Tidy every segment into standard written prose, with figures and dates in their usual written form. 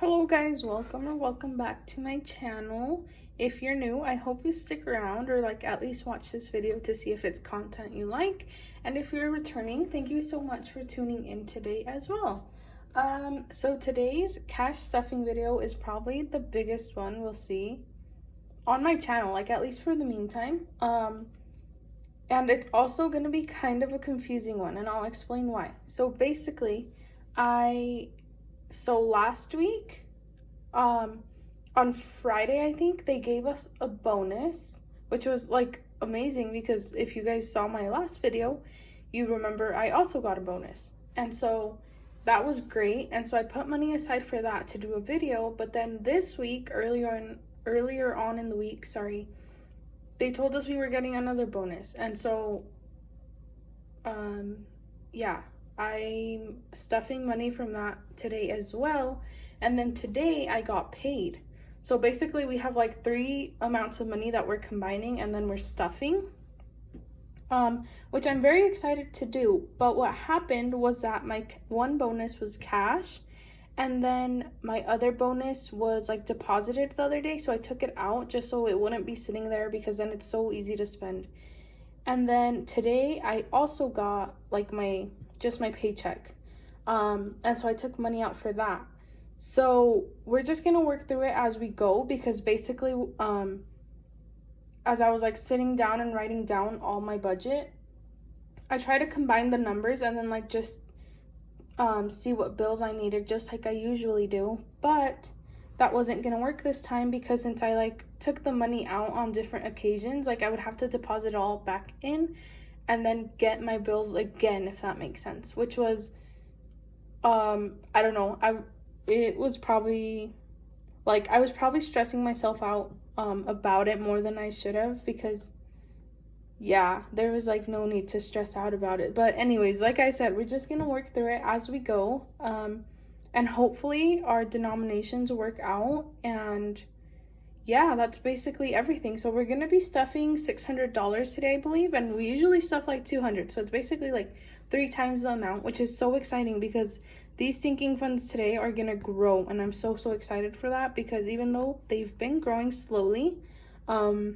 Hello guys, welcome or welcome back to my channel. If you're new, I hope you stick around or at least watch this video to see if it's content you like. And if you're returning, thank you so much for tuning in today as well. So today's cash stuffing video is probably the biggest one we'll see on my channel, at least for the meantime. And it's also going to be kind of a confusing one, and I'll explain why. So basically, last week, on Friday, I think, they gave us a bonus, which was amazing because if you guys saw my last video, you remember I also got a bonus. And so that was great. And so I put money aside for that to do a video. But then this week, earlier on in the week, they told us we were getting another bonus. And so, yeah, I'm stuffing money from that today as well. And then today I got paid. So basically we have three amounts of money that we're combining and then we're stuffing, which I'm very excited to do. But what happened was that my one bonus was cash, and then my other bonus was deposited the other day. So I took it out just so it wouldn't be sitting there, because then it's so easy to spend. And then today I also got my paycheck. And so I took money out for that. So we're just gonna work through it as we go, because basically, as I was sitting down and writing down all my budget, I try to combine the numbers and then just see what bills I needed, just like I usually do. But that wasn't gonna work this time, because since I took the money out on different occasions, I would have to deposit it all back in and then get my bills again, if that makes sense, which was I don't know, it was probably I was probably stressing myself out about it more than I should have, because yeah, there was no need to stress out about it. But anyways, like I said, we're just gonna work through it as we go, and hopefully our denominations work out. And yeah, that's basically everything. So we're gonna be stuffing $600 today, I believe, and we usually stuff 200, so it's basically 3 times the amount, which is so exciting because these sinking funds today are gonna grow, and I'm so excited for that, because even though they've been growing slowly, yeah,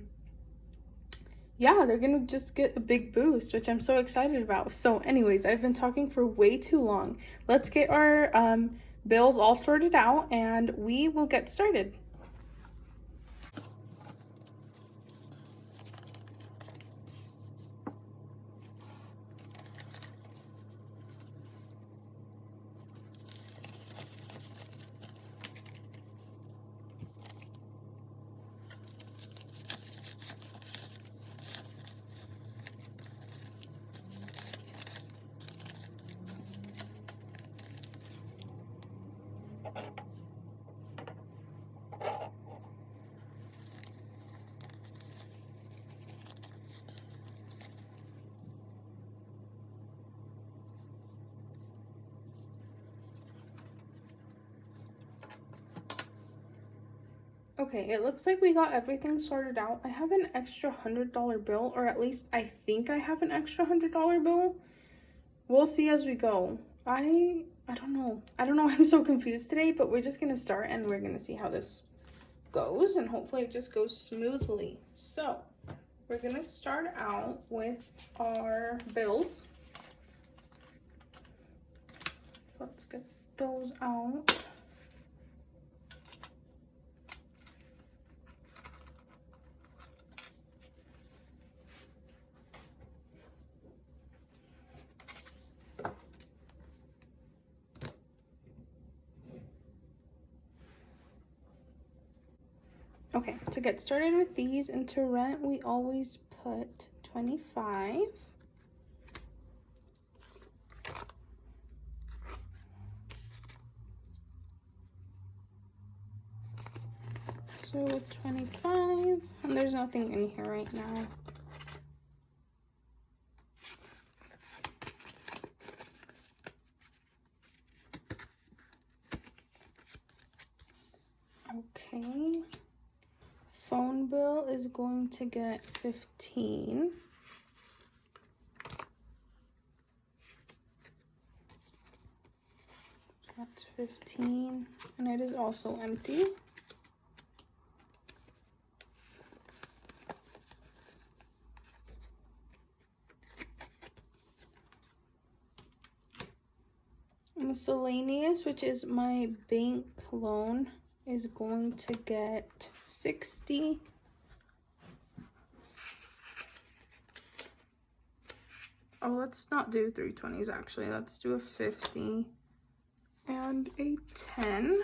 they're gonna just get a big boost, which I'm so excited about. So anyways, I've been talking for way too long. Let's get our bills all sorted out and we will get started. Okay, it looks like we got everything sorted out. I have an extra $100 bill, or at least I think I have an extra $100 bill. We'll see as we go. I don't know. I'm so confused today, but we're just gonna start and we're gonna see how this goes, and hopefully it just goes smoothly. So we're gonna start out with our bills. Let's get those out. Okay, to get started with these, into rent, we always put 25. So 25, and there's nothing in here right now. Okay. Phone bill is going to get 15. That's $15, and it is also empty. Miscellaneous, which is my bank loan, is going to get $60. Oh, let's not do 320s actually. Let's do a 50 and a 10.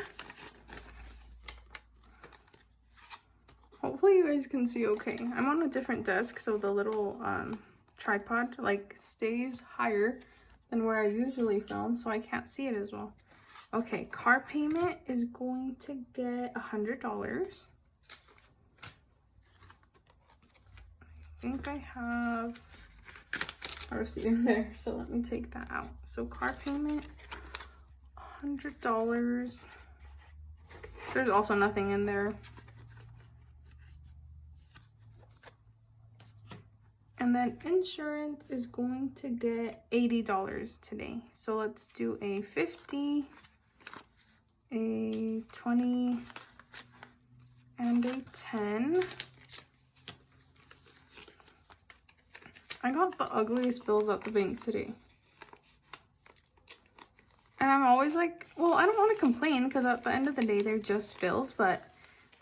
Hopefully you guys can see okay. I'm on a different desk, so the little tripod like stays higher than where I usually film, so I can't see it as well. Okay, car payment is going to get $100. I think I have a receipt in there, so let me take that out. So car payment, $100. There's also nothing in there. And then insurance is going to get $80 today. So let's do a 50, a 20, and a 10. I got the ugliest bills at the bank today. And I'm always like, well, I don't want to complain because at the end of the day, they're just bills, but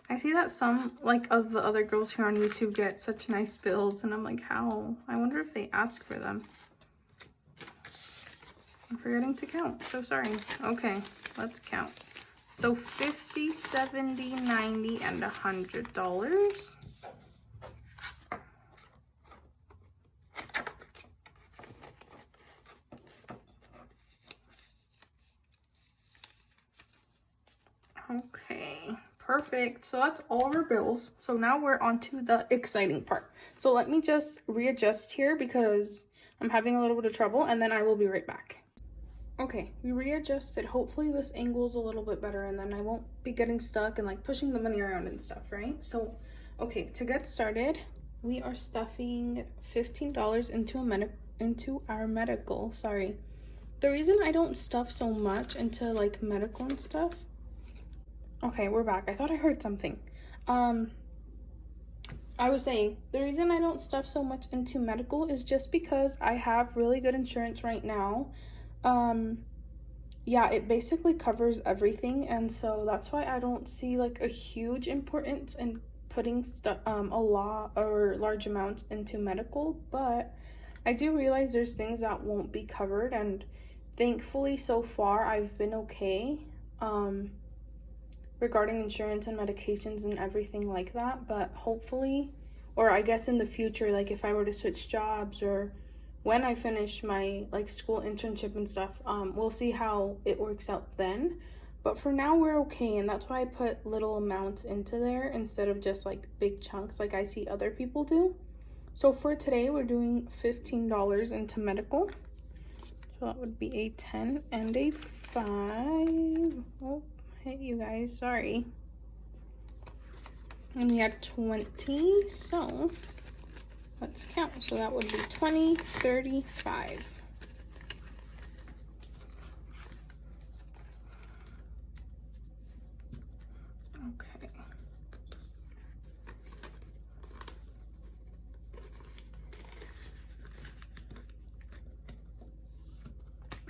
I see that some, like, of the other girls here on YouTube get such nice bills, and I'm like, how? I wonder if they ask for them. I'm forgetting to count, so sorry. Okay, let's count. So $50, $70, $90, and $100. Okay. Perfect. So that's all of our bills. So now we're on to the exciting part. So let me just readjust here because I'm having a little bit of trouble, and then I will be right back. Okay, we readjusted. Hopefully this angle is a little bit better, and then I won't be getting stuck and like pushing the money around and stuff, right? So, okay, to get started, we are stuffing $15 into our medical. Sorry. The reason I don't stuff so much into like medical and stuff. Okay, we're back. I thought I heard something. I was saying, the reason I don't stuff so much into medical is just because I have really good insurance right now. Yeah, it basically covers everything, and so that's why I don't see like a huge importance in putting stuff, a lot or large amounts into medical, but I do realize there's things that won't be covered, and thankfully so far I've been okay. Regarding insurance and medications and everything like that, but hopefully, or I guess in the future, like if I were to switch jobs or when I finish my like school internship and stuff, we'll see how it works out then. But for now we're okay, and that's why I put little amounts into there instead of just like big chunks like I see other people do. So for today we're doing $15 into medical. So that would be a 10 and a 5. Oh, hit you guys, sorry. And we had 20, so let's count. So that would be 20, 35. Okay.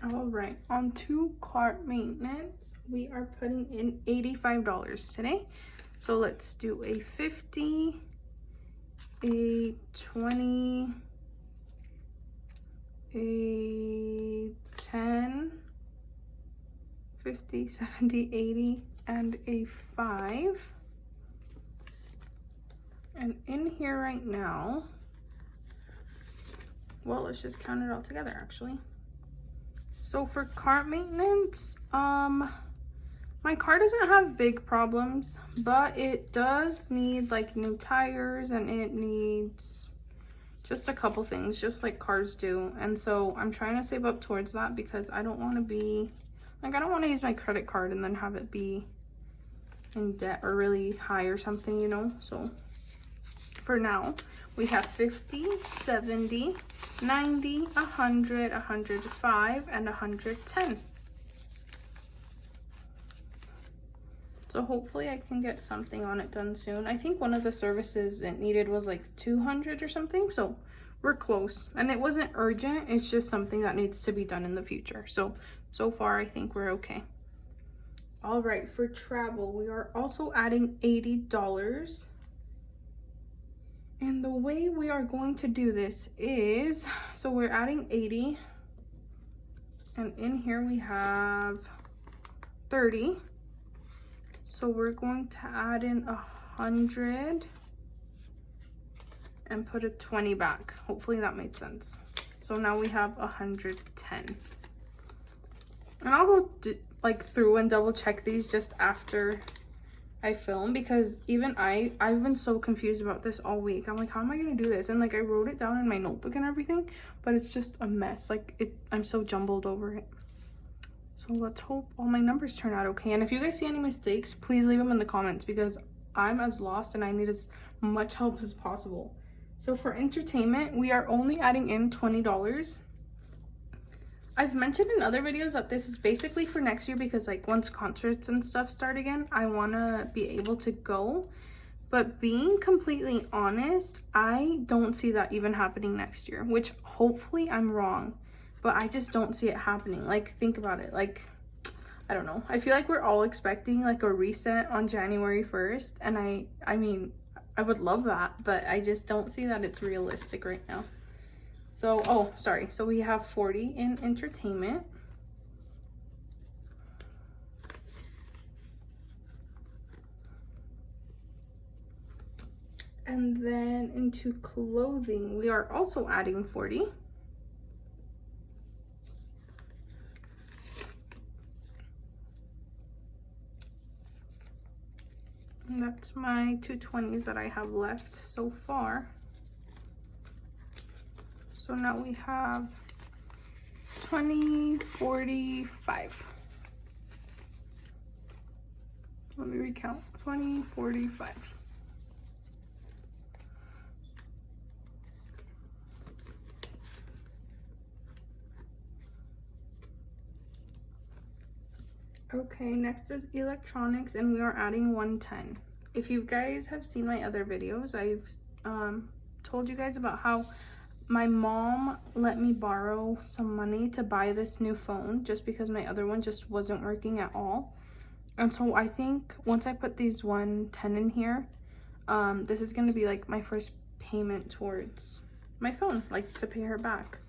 All right, on to car maintenance. We are putting in $85 today. So let's do a 50, a 20, a 10, 50, 70, 80, and a 5. And in here right now, well, let's just count it all together actually. So for car maintenance, my car doesn't have big problems, but it does need like new tires, and it needs just a couple things, just like cars do. And so I'm trying to save up towards that because I don't want to be, like, I don't want to use my credit card and then have it be in debt or really high or something, you know? So for now, we have 50, 70, 90, 100, 105, and 110. So hopefully I can get something on it done soon. I think one of the services it needed was like 200 or something, so we're close. And it wasn't urgent, it's just something that needs to be done in the future. So far I think we're okay. All right, for travel, we are also adding $80. And the way we are going to do this is, so we're adding 80, and in here we have 30. So we're going to add in 100 and put a 20 back. Hopefully that made sense. So now we have 110. And I'll go like through and double check these just after I film, because even I've been so confused about this all week. I'm like, how am I gonna do this? And like I wrote it down in my notebook and everything, but it's just a mess. Like I'm so jumbled over it. So let's hope all my numbers turn out okay. And if you guys see any mistakes, please leave them in the comments, because I'm as lost and I need as much help as possible. So for entertainment, we are only adding in $20. I've mentioned in other videos that this is basically for next year, because like once concerts and stuff start again, I want to be able to go. But being completely honest, I don't see that even happening next year, which hopefully I'm wrong, but I just don't see it happening. Like, think about it. Like, I don't know. I feel like we're all expecting like a reset on January 1st. And I mean, I would love that, but I just don't see that it's realistic right now. So, oh, sorry. So we have 40 in entertainment. And then into clothing, we are also adding 40. And that's my 220s that I have left so far. So now we have 20, 45. Let me recount. 20, 45. Okay, next is electronics, and we are adding 110. If you guys have seen my other videos, I've told you guys about how my mom let me borrow some money to buy this new phone just because my other one just wasn't working at all. And so I think once I put these 110 in here, this is going to be like my first payment towards my phone, like to pay her back.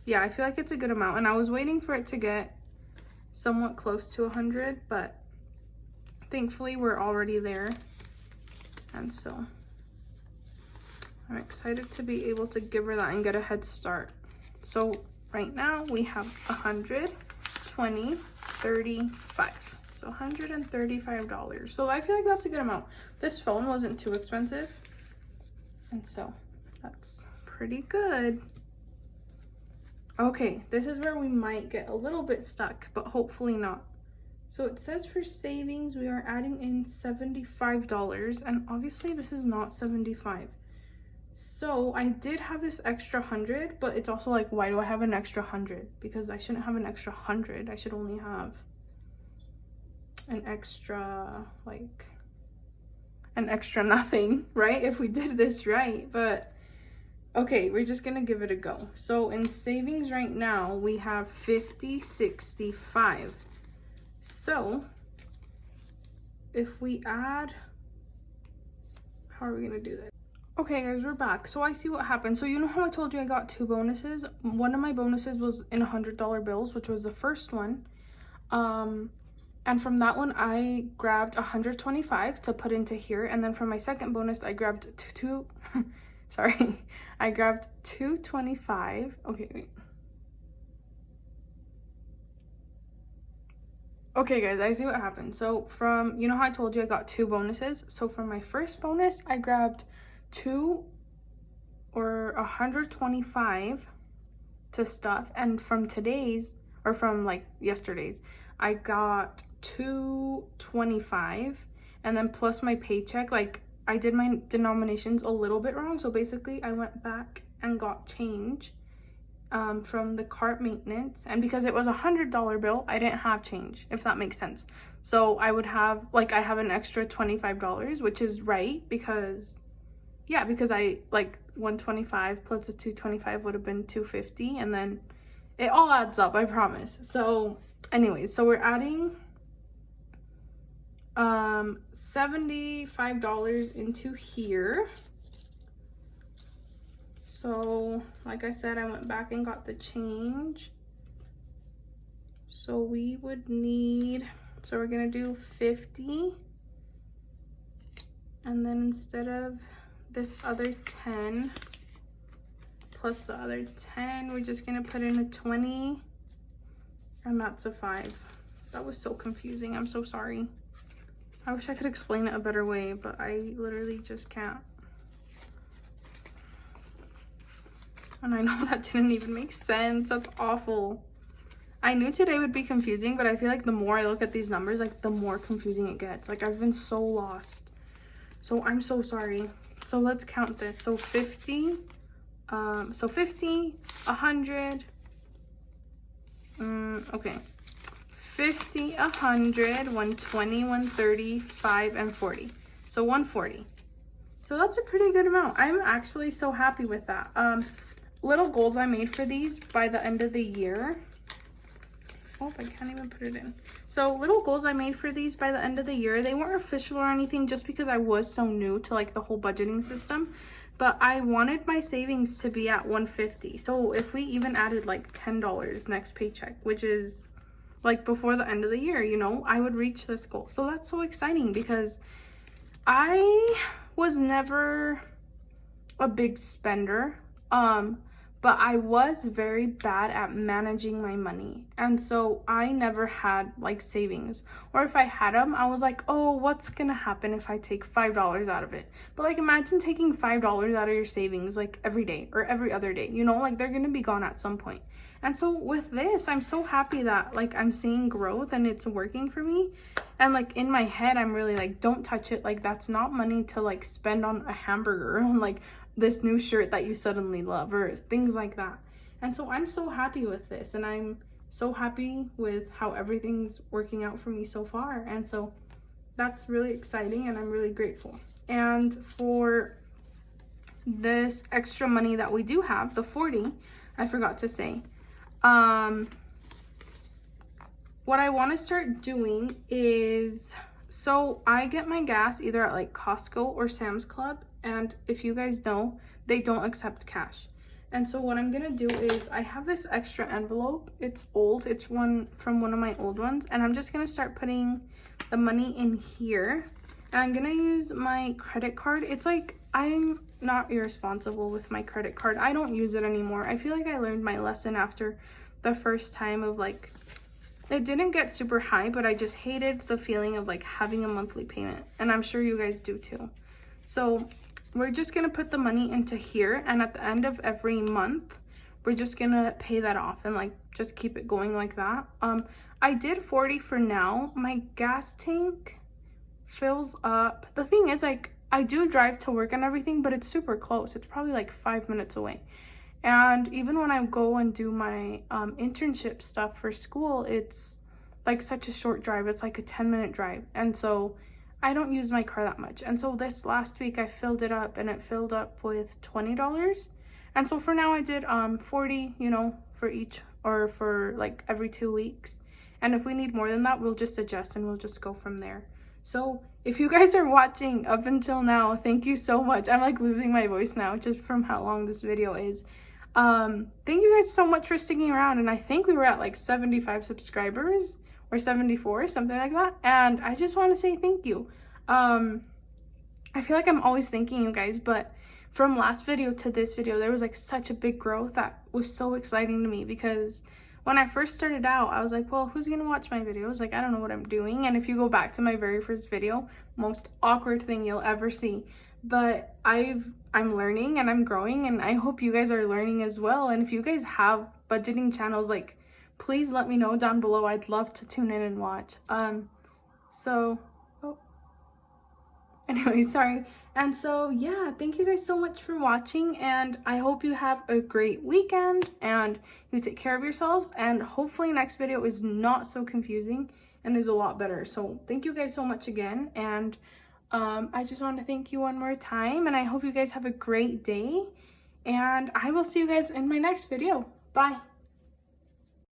Yeah, I feel like it's a good amount, and I was waiting for it to get somewhat close to 100, but thankfully we're already there. And so I'm excited to be able to give her that and get a head start. So right now we have 100, 20, 35. So $135. So I feel like that's a good amount. This phone wasn't too expensive, and so that's pretty good. Okay, this is where we might get a little bit stuck, but hopefully not. So it says for savings, we are adding in $75, and obviously this is not 75. So I did have this extra 100, but it's also like, why do I have an extra 100? Because I shouldn't have an extra 100. I should only have an extra, like, an extra nothing, right? If we did this right, but okay, we're just gonna give it a go. So in savings right now, we have 50, 65. So if we add, how are we gonna do that? Okay guys, we're back. So I see what happened. So you know how I told you I got 2 bonuses? One of my bonuses was in $100 bills, which was the first one. And from that one, I grabbed 125 to put into here. And then from my second bonus, I grabbed sorry, I grabbed 225. Okay, wait. Okay guys, I see what happened. So from, you know how I told you I got 2 bonuses? So from my first bonus, I grabbed 125 to stuff. And from today's, or from like yesterday's, I got 225. And then plus my paycheck, like I did my denominations a little bit wrong. So basically I went back and got change from the cart maintenance, and because it was $100 bill, I didn't have change, if that makes sense. So I would have, like, I have an extra $25, which is right, because yeah, because I, like, 125 plus the 225 would have been 250, and then it all adds up, I promise. So anyways, so we're adding $75 into here. So like I said, I went back and got the change. So we would need, so we're gonna do 50, and then instead of this other 10 plus the other 10, we're just gonna put in a 20, and that's a 5. That was so confusing, I'm so sorry. I wish I could explain it a better way, but I literally just can't. And I know that didn't even make sense. That's awful. I knew today would be confusing, but I feel like the more I look at these numbers, like the more confusing it gets. Like I've been so lost. So I'm so sorry. So let's count this. So 50, 100, okay. 50, 100, 120, 130, 5, and 40. So 140. So that's a pretty good amount. I'm actually so happy with that. Little goals I made for these by the end of the year. Oh, I can't even put it in. So little goals I made for these by the end of the year. They weren't official or anything, just because I was so new to like the whole budgeting system. But I wanted my savings to be at 150. So if we even added like $10 next paycheck, which is like before the end of the year, you know, I would reach this goal. So that's so exciting, because I was never a big spender. But I was very bad at managing my money, and so I never had like savings, or if I had them, I was like, oh, what's gonna happen if I take $5 out of it? But like, imagine taking $5 out of your savings like every day or every other day, you know, like they're gonna be gone at some point. And so with this, I'm so happy that like I'm seeing growth and it's working for me. And like in my head, I'm really like, don't touch it. Like that's not money to like spend on a hamburger and like this new shirt that you suddenly love, or things like that. And so I'm so happy with this, and I'm so happy with how everything's working out for me so far. And so that's really exciting, and I'm really grateful. And for this extra money that we do have, the 40, I forgot to say, what I want to start doing is, so I get my gas either at like Costco or Sam's Club, and if you guys know, they don't accept cash. And so what I'm gonna do is, I have this extra envelope. It's old, it's one from one of my old ones, and I'm just gonna start putting the money in here, and I'm gonna use my credit card. It's like, I'm not irresponsible with my credit card. I don't use it anymore. I feel like I learned my lesson after the first time of like, it didn't get super high, but I just hated the feeling of like having a monthly payment, and I'm sure you guys do too. So we're just gonna put the money into here, and at the end of every month, we're just gonna pay that off and like just keep it going like that. I did 40 for now. My gas tank fills up. The thing is, like, I do drive to work and everything, but it's super close. It's probably like 5 minutes away. And even when I go and do my internship stuff for school, it's like such a short drive. It's like a 10-minute drive. And so I don't use my car that much. And so this last week I filled it up, and it filled up with $20. And so for now I did 40, you know, for each, or for like every 2 weeks. And if we need more than that, we'll just adjust and we'll just go from there. So if you guys are watching up until now, thank you so much. I'm like losing my voice now just from how long this video is. Thank you guys so much for sticking around. And I think we were at like 75 subscribers or 74, something like that. And I just want to say thank you. I feel like I'm always thanking you guys, but from last video to this video, there was like such a big growth that was so exciting to me, because when I first started out, I was like, well, who's gonna watch my videos? Like, I don't know what I'm doing. And if you go back to my very first video, most awkward thing you'll ever see. But I'm learning and I'm growing, and I hope you guys are learning as well. And if you guys have budgeting channels, like, please let me know down below. I'd love to tune in and watch. Anyway, sorry. And so, yeah, thank you guys so much for watching, and I hope you have a great weekend and you take care of yourselves, and hopefully next video is not so confusing and is a lot better. So thank you guys so much again, and I just want to thank you one more time, and I hope you guys have a great day, and I will see you guys in my next video. Bye.